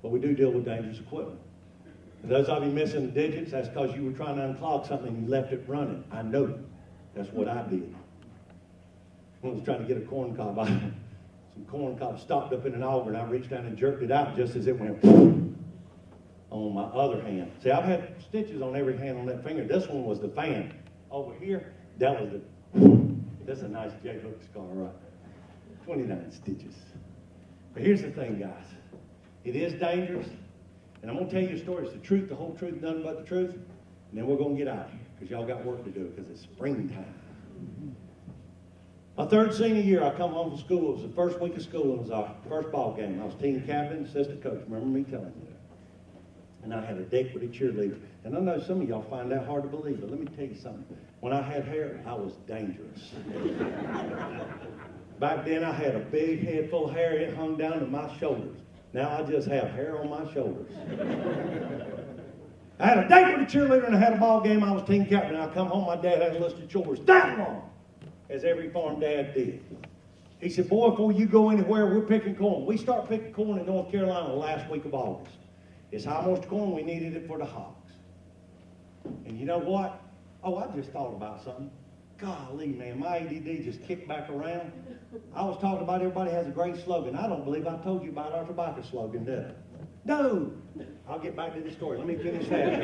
But we do deal with dangerous equipment. And those of you missing the digits, that's because you were trying to unclog something and you left it running. I know. That's what I did. I was trying to get a corn cob out. Some corn cob stopped up in an auger, and I reached down and jerked it out just as it went on my other hand. See, I've had stitches on every hand on that finger. This one was the fan. Over here, that was the, that's a nice J-hook scar, right? 29 stitches. But here's the thing, guys. It is dangerous, and I'm going to tell you a story. It's the truth, the whole truth, nothing but the truth, and then we're going to get out of here because y'all got work to do because it's springtime. My third senior year, I come home from school. It was the first week of school, and it was our first ball game. I was team captain, assistant coach. Remember me telling you that? And I had a date with a cheerleader. And I know some of y'all find that hard to believe, but let me tell you something. When I had hair, I was dangerous. Back then, I had a big head full of hair. It hung down to my shoulders. Now I just have hair on my shoulders. I had a date with a cheerleader, and I had a ball game. I was team captain. I come home, my dad had a list of chores that long, as every farm dad did. He said, boy, before you go anywhere, we're picking corn. We start picking corn in North Carolina the last week of August. It's how much corn we needed it for the hogs. And you know what? Oh, I just thought about something. Golly, man, my ADD just kicked back around. I was talking about everybody has a great slogan. I don't believe I told you about our tobacco slogan, did I? No. I'll get back to the story. Let me finish that.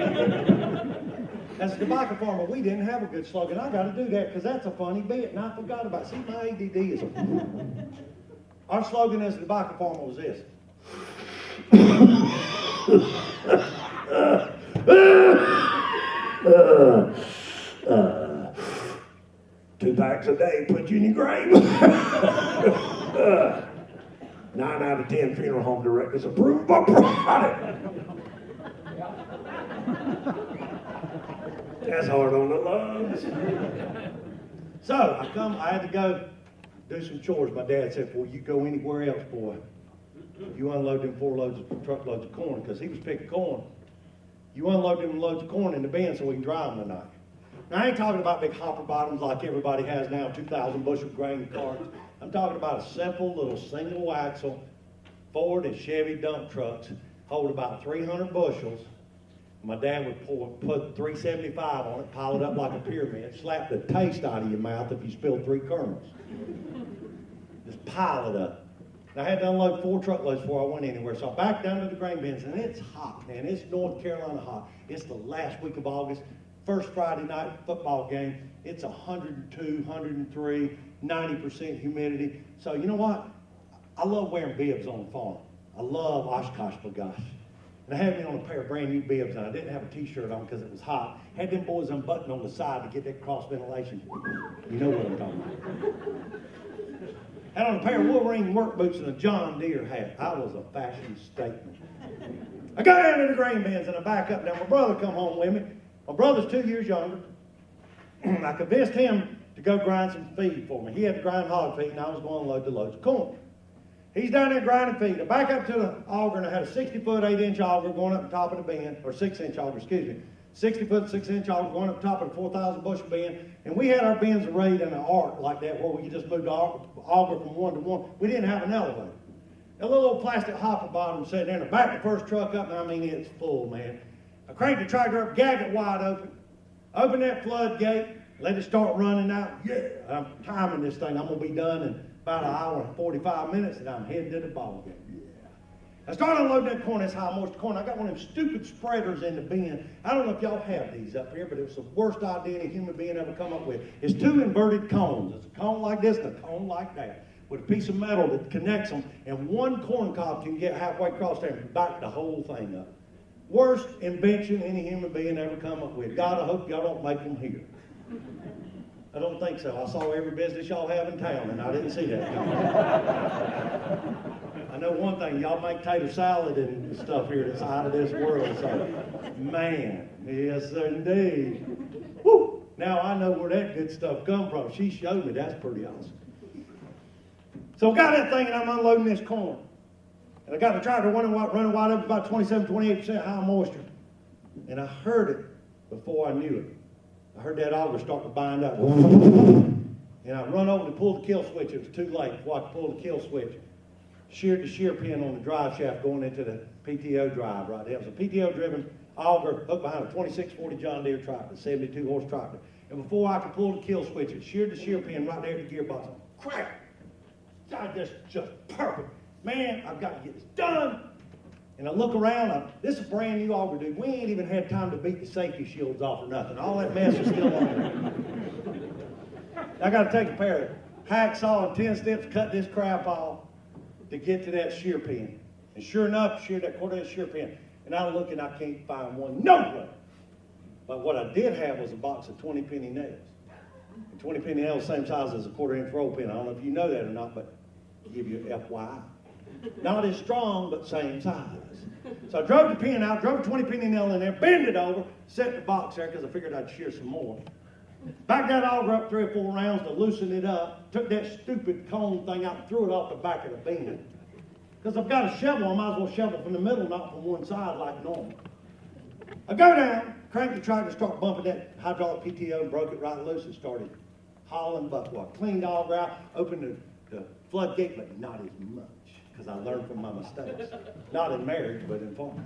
As a tobacco farmer, we didn't have a good slogan. I got to do that because that's a funny bit, and I forgot about it. See, my ADD is Our slogan as a tobacco farmer was this. 2 packs a day put you in your grave. 9 out of 10 funeral home directors approve of our product. That's hard on the lungs. So I had to go do some chores. My dad said, "Before you go anywhere else, boy, you unload them 4 truckloads of corn," because he was picking corn. You unload them loads of corn in the bin so we can dry them tonight. Now, I ain't talking about big hopper bottoms like everybody has now, 2,000 bushel grain carts. I'm talking about a simple little single axle Ford and Chevy dump trucks hold about 300 bushels. My dad would put 375 on it, pile it up like a pyramid, slap the taste out of your mouth if you spilled 3 kernels. Just pile it up. And I had to unload 4 truckloads before I went anywhere. So I backed down to the grain bins, and it's hot, man. It's North Carolina hot. It's the last week of August, first Friday night football game. It's 102, 103, 90% humidity. So you know what? I love wearing bibs on the farm. I love Oshkosh Bagosh. And I had me on a pair of brand new bibs, and I didn't have a t-shirt on because it was hot. Had them boys unbuttoned on the side to get that cross ventilation. You know what I'm talking about. Had on a pair of Wolverine work boots and a John Deere hat. I was a fashion statement. I got down to the grain bins and I back up. Now my brother come home with me. My brother's 2 years younger. I convinced him to go grind some feed for me. He had to grind hog feed, and I was going to load the loads of corn. He's down there grinding feed. I back up to the auger, and I had a 60-foot, 8-inch auger going up the top of the bin, or 6-inch auger, excuse me. 60-foot, 6-inch auger going up the top of the 4,000 bushel bin. And we had our bins arrayed in an arc like that where we could just move the auger from one to one. We didn't have an elevator. A little old plastic hopper bottom sitting there, and I backed the first truck up, and I mean, it's full, man. I cranked the tractor up, gag it wide open, open that floodgate, let it start running out. Yeah, I'm timing this thing. I'm going to be done in about an hour and 45 minutes, and I'm heading to the ball game. Yeah. I started unloading that corn. That's how I moist the corn. I got one of them stupid spreaders in the bin. I don't know if y'all have these up here, but it was the worst idea any human being ever come up with. It's 2 inverted cones. It's a cone like this and a cone like that, with a piece of metal that connects them, and one corn cob can get halfway across there and back the whole thing up. Worst invention any human being ever come up with. God, I hope y'all don't make them here. I don't think so. I saw every business y'all have in town, and I didn't see that. I know one thing. Y'all make tater salad and stuff here that's out of this world. So, man, yes, indeed. Woo! Now I know where that good stuff come from. She showed me. That's pretty awesome. So I got that thing, and I'm unloading this corn. And I got the tractor running wide up about 27, 28% high moisture. And I heard it Before I knew it, I heard that auger start to bind up. And I run over to pull the kill switch. It was too late before I could pull the kill switch. Sheared the shear pin on the drive shaft going into the PTO drive right there. It was a PTO-driven auger hooked behind a 2640 John Deere tractor, 72-horse tractor. And before I could pull the kill switch, it sheared the shear pin right there at the gearbox. Crack! Just perfect. Man, I've got to get this done. And I look around, this is a brand new auger, dude. We ain't even had time to beat the safety shields off or nothing. All that mess is still on there. I got to take a pair of hacksaw and 10 steps, cut this crap off to get to that shear pin. And sure enough, sheared that quarter-inch shear pin. And I look and I can't find one nowhere. But what I did have was a box of 20 penny nails. And 20 penny nails, same size as a quarter-inch roll pin. I don't know if you know that or not, but I'll give you FYI. Not as strong, but same size. So I drove the pin out, drove a 20 penny nail in there, bend it over, set the box there because I figured I'd shear some more. Backed that auger up 3 or 4 rounds to loosen it up, took that stupid cone thing out and threw it off the back of the bin. Because I've got a shovel, I might as well shovel from the middle, not from one side like normal. I go down, crank the tractor, start bumping that hydraulic PTO and broke it right loose and started hauling buckwater. Cleaned the auger out, opened the floodgate, but not as much. Because I learned from my mistakes. Not in marriage, but in farming.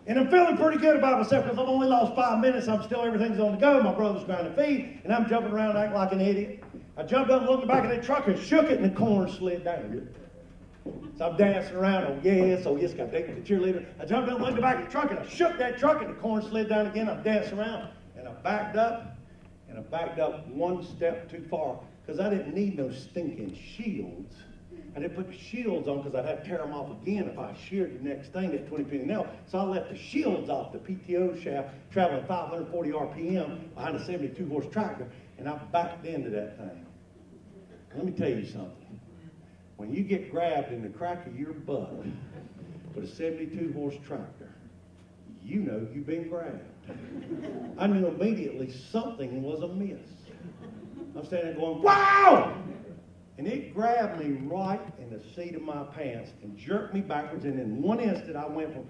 And I'm feeling pretty good about myself because I've only lost 5 minutes. Everything's on the go. My brother's trying to feed, and I'm jumping around acting like an idiot. I jumped up and looked back at that truck and shook it, and the corn slid down. So I'm dancing around. Oh yes, got the cheerleader. I jumped up and looked back at the truck, and I shook that truck, and the corn slid down again. I'm dancing around, and I backed up, one step too far. Because I didn't need no stinking shields. I didn't put the shields on because I'd have to tear them off again if I sheared the next thing at 20 penny nail. So I left the shields off the PTO shaft, traveling 540 RPM behind a 72-horse tractor, and I backed into that thing. Let me tell you something. When you get grabbed in the crack of your butt with a 72-horse tractor, you know you've been grabbed. I knew immediately something was amiss. I'm standing there going, wow! And it grabbed me right in the seat of my pants and jerked me backwards. And in one instant, I went from,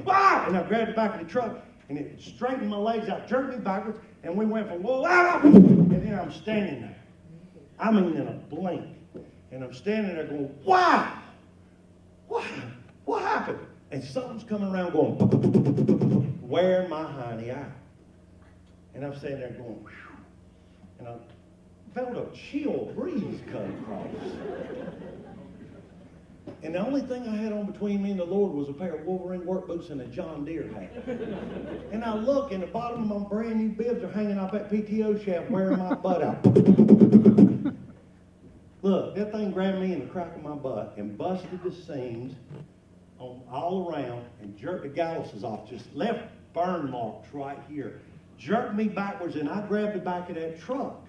ah! And I grabbed the back of the truck, and it straightened my legs out, jerked me backwards, and we went from, whoa, ah! And then I'm standing there. I mean, in a blink. And I'm standing there going, wow! What happened? And something's coming around going, wearing my hiney out. And I'm standing there going, whew. And I felt a chill breeze come across. And the only thing I had on between me and the Lord was a pair of Wolverine work boots and a John Deere hat. And I look, and the bottom of my brand new bibs are hanging off that PTO shaft, wearing my butt out. Look, that thing grabbed me in the crack of my butt and busted the seams all around and jerked the galluses off, just left burn marks right here. Jerked me backwards, and I grabbed the back of that truck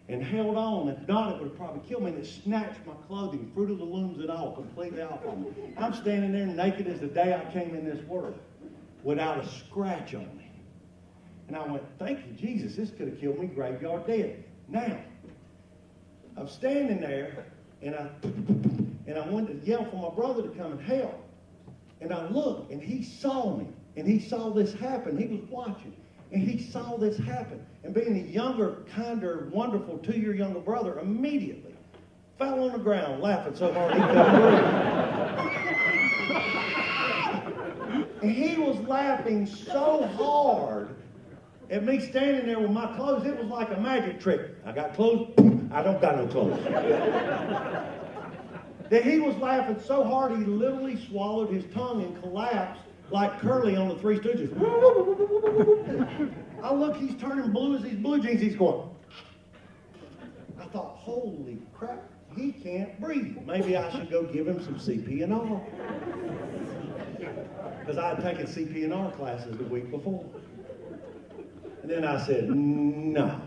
and held on. If not, it would have probably killed me. And it snatched my clothing, Fruit of the Looms and all, completely off of me. I'm standing there naked as the day I came in this world, without a scratch on me. And I went, thank you, Jesus. This could have killed me graveyard dead. Now, I'm standing there, and I went to yell for my brother to come and help. And I looked, and he saw me, and he saw this happen. He was watching. And he saw this happen. And being a younger, kinder, wonderful 2-year younger brother, immediately fell on the ground laughing so hard he couldn't breathe. And he was laughing so hard at me standing there with my clothes, it was like a magic trick. I got clothes, I don't got no clothes. That he was laughing so hard he literally swallowed his tongue and collapsed like Curly on the Three Stooges. I look, he's turning blue as these blue jeans. He's going. I thought, holy crap, he can't breathe. Maybe I should go give him some CPR. Because I had taken CPR classes the week before. And then I said, no.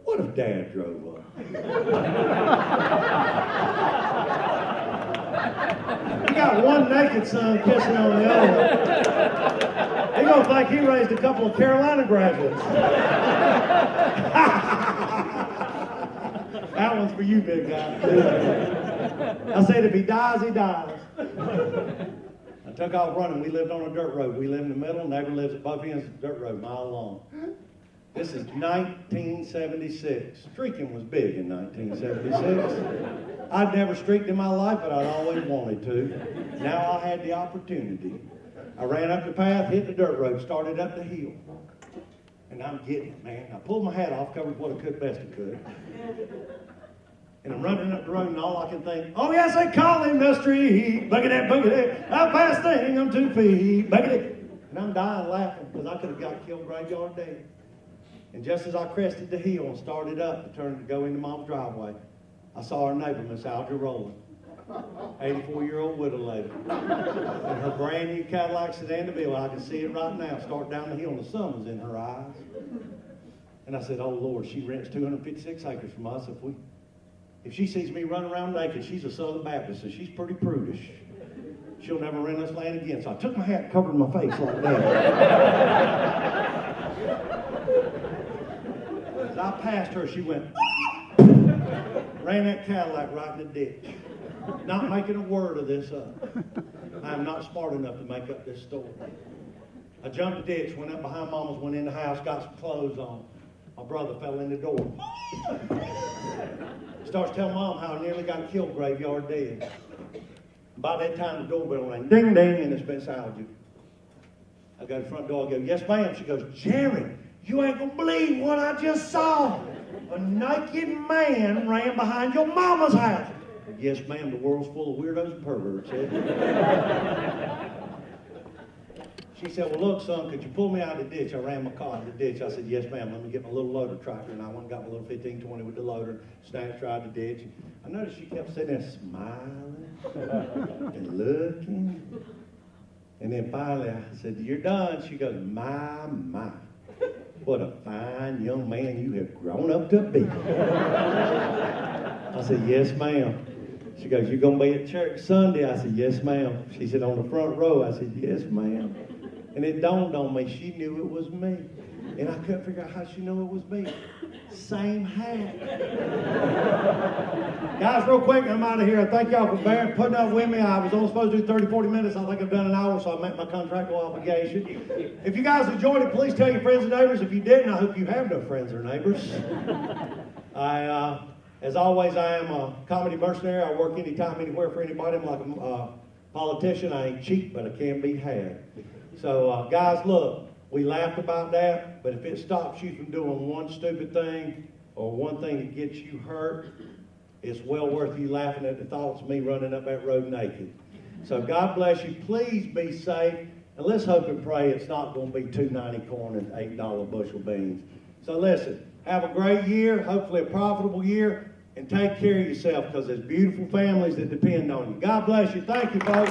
What if Dad drove up? He got one naked son kissing on the other. He gonna think he raised a couple of Carolina graduates. That one's for you, big guy. I said if he dies, he dies. I took off running. We lived on a dirt road. We lived in the middle. Neighbor lives at both ends of the dirt road, mile long. This is 1976. Streaking was big in 1976. I'd never streaked in my life, but I'd always wanted to. Now I had the opportunity. I ran up the path, hit the dirt road, started up the hill. And I'm getting it, man. I pulled my hat off, covered what I could best I could. And I'm running up the road, and all I can think, oh yes, they call him the street. Boogity, how fast thing on 2 feet. Boogity. And I'm dying laughing because I could have got killed graveyard dead. And just as I crested the hill and started up to turn to go into Mom's driveway, I saw our neighbor, Miss Alger Rowland, 84-year-old widow lady. And her brand new Cadillac sedan DeVille, I can see it right now, start down the hill, and the sun was in her eyes. And I said, oh Lord, she rents 256 acres from us. If she sees me running around naked, she's a Southern Baptist, so she's pretty prudish. She'll never rent us land again. So I took my hat and covered my face like that. As I passed her, she went, ran that Cadillac right in the ditch. Not making a word of this up. I am not smart enough to make up this story. I jumped the ditch, went up behind Mama's, went in the house, got some clothes on. My brother fell in the door. Starts telling Mom how I nearly got killed graveyard dead. By that time, the doorbell rang, ding, ding, and it's Miss Alger. I go to the front door, I go, yes, ma'am. She goes, Jerry, you ain't gonna believe what I just saw. A naked man ran behind your mama's house. I said, yes, ma'am, the world's full of weirdos and perverts. She said, well, look, son, could you pull me out of the ditch? I ran my car in the ditch. I said, yes, ma'am, let me get my little loader tractor. And I went and got my little 1520 with the loader, snatched her out of the ditch. I noticed she kept sitting there smiling and looking. And then finally I said, you're done. She goes, my. What a fine young man you have grown up to be. I said, yes, ma'am. She goes, you going to be at church Sunday? I said, yes, ma'am. She said, on the front row? I said, yes, ma'am. And it dawned on me, she knew it was me. And I couldn't figure out how she knew it was me. Same hat. Guys, real quick, I'm out of here. Thank y'all for putting up with me. I was only supposed to do 30, 40 minutes. I think I've done an hour, so I met my contractual obligation. If you guys enjoyed it, please tell your friends and neighbors. If you didn't, I hope you have no friends or neighbors. As always, I am a comedy mercenary. I work anytime, anywhere for anybody. I'm like a politician. I ain't cheap, but I can be had. So, guys, look, we laughed about that, but if it stops you from doing one stupid thing or one thing that gets you hurt, it's well worth you laughing at the thoughts of me running up that road naked. So God bless you. Please be safe. And let's hope and pray it's not going to be $2.90 corn and $8 bushel beans. So listen, have a great year, hopefully a profitable year, and take care of yourself because there's beautiful families that depend on you. God bless you. Thank you, folks.